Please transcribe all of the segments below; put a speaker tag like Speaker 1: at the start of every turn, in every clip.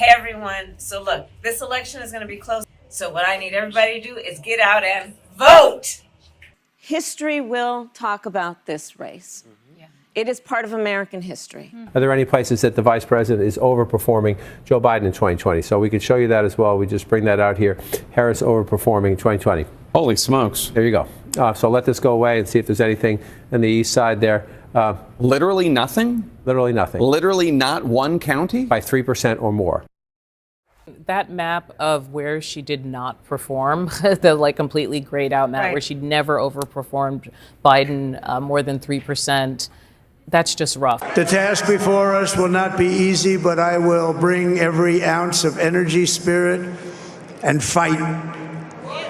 Speaker 1: Hey everyone, so look, this election is going to be close. So what I need everybody to do is get out and vote.
Speaker 2: History will talk about this race. Yeah. It is part of American history.
Speaker 3: Are there any places that the vice president is overperforming Joe Biden in 2020? So we could show you that as well. We just bring that out here. Harris overperforming in 2020.
Speaker 4: Holy smokes.
Speaker 3: There you go. So let this go away and see if there's anything on the east side there.
Speaker 4: Literally nothing?
Speaker 3: Literally nothing.
Speaker 4: Literally not one county?
Speaker 3: By 3% or more.
Speaker 5: That map of where she did not perform, the like completely grayed out map where she never overperformed Biden more than 3%, that's just rough.
Speaker 6: The task before us will not be easy, but I will bring every ounce of energy, spirit, and fight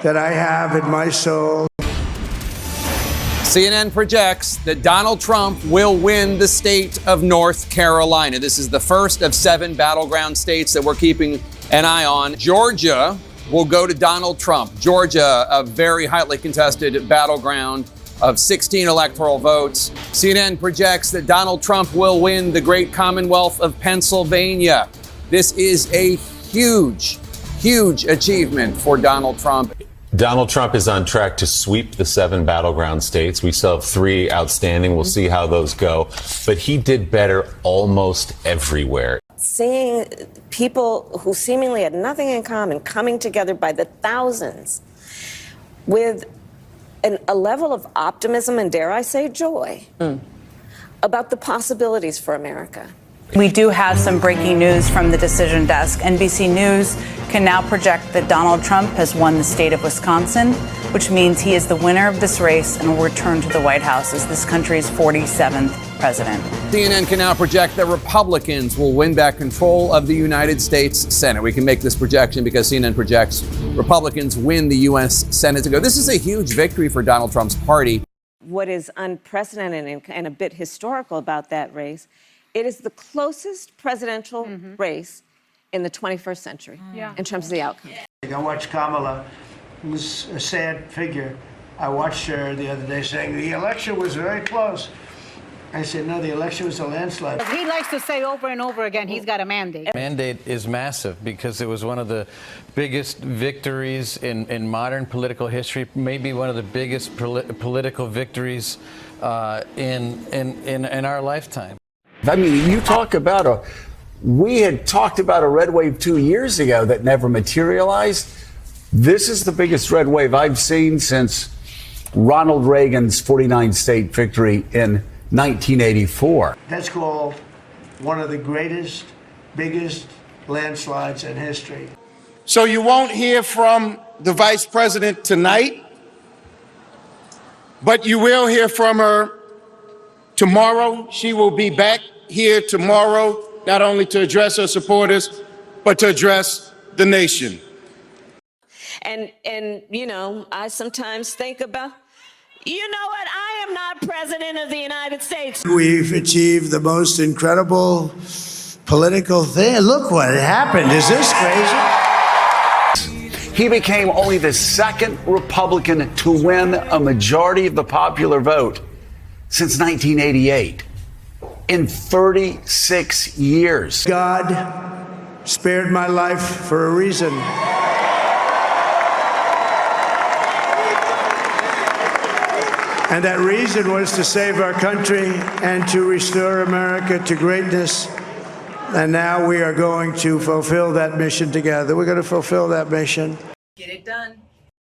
Speaker 6: that I have in my soul.
Speaker 4: CNN projects that Donald Trump will win the state of North Carolina. This is the first of 7 battleground states that we're keeping an eye on. Georgia will go to Donald Trump. Georgia, a very highly contested battleground of 16 electoral votes. CNN projects that Donald Trump will win the great Commonwealth of Pennsylvania. This is a huge, huge achievement for Donald Trump.
Speaker 7: Donald Trump is on track to sweep the 7 battleground states. We still have 3 outstanding. We'll see how those go. But he did better almost everywhere.
Speaker 2: Seeing people who seemingly had nothing in common coming together by the thousands with a level of optimism and, dare I say, joy about the possibilities for America.
Speaker 8: We do have some breaking news from the decision desk. NBC News can now project that Donald Trump has won the state of Wisconsin, which means he is the winner of this race and will return to the White House as this country's 47th president.
Speaker 4: CNN can now project that Republicans will win back control of the United States Senate. We can make this projection because CNN projects Republicans win the U.S. Senate to go. This is a huge victory for Donald Trump's party.
Speaker 2: What is unprecedented and a bit historical about that race, it is the closest presidential race in the 21st century in terms of the outcome.
Speaker 6: I watched Kamala, who's a sad figure. I watched her the other day saying the election was very close. I said, no, the election was a landslide.
Speaker 9: He likes to say over and over again, he's got a mandate.
Speaker 10: Mandate is massive because it was one of the biggest victories in modern political history, maybe one of the biggest political victories in our lifetime.
Speaker 11: I mean, you talk about we had talked about a red wave 2 years ago that never materialized. This is the biggest red wave I've seen since Ronald Reagan's 49-state victory in 1984.
Speaker 6: That's called one of the greatest, biggest landslides in history.
Speaker 12: So you won't hear from the vice president tonight, but you will hear from her tomorrow. She will be back here tomorrow, not only to address her supporters, but to address the nation.
Speaker 2: And you know, I sometimes think about, you know what, I am not president of the United States.
Speaker 6: We've achieved the most incredible political thing. Look what happened. Is this crazy?
Speaker 11: He became only the 2nd Republican to win a majority of the popular vote since 1988. In 36 years.
Speaker 6: God spared my life for a reason. And that reason was to save our country and to restore America to greatness. And now we are going to fulfill that mission together. We're going to fulfill that mission.
Speaker 1: Get it done.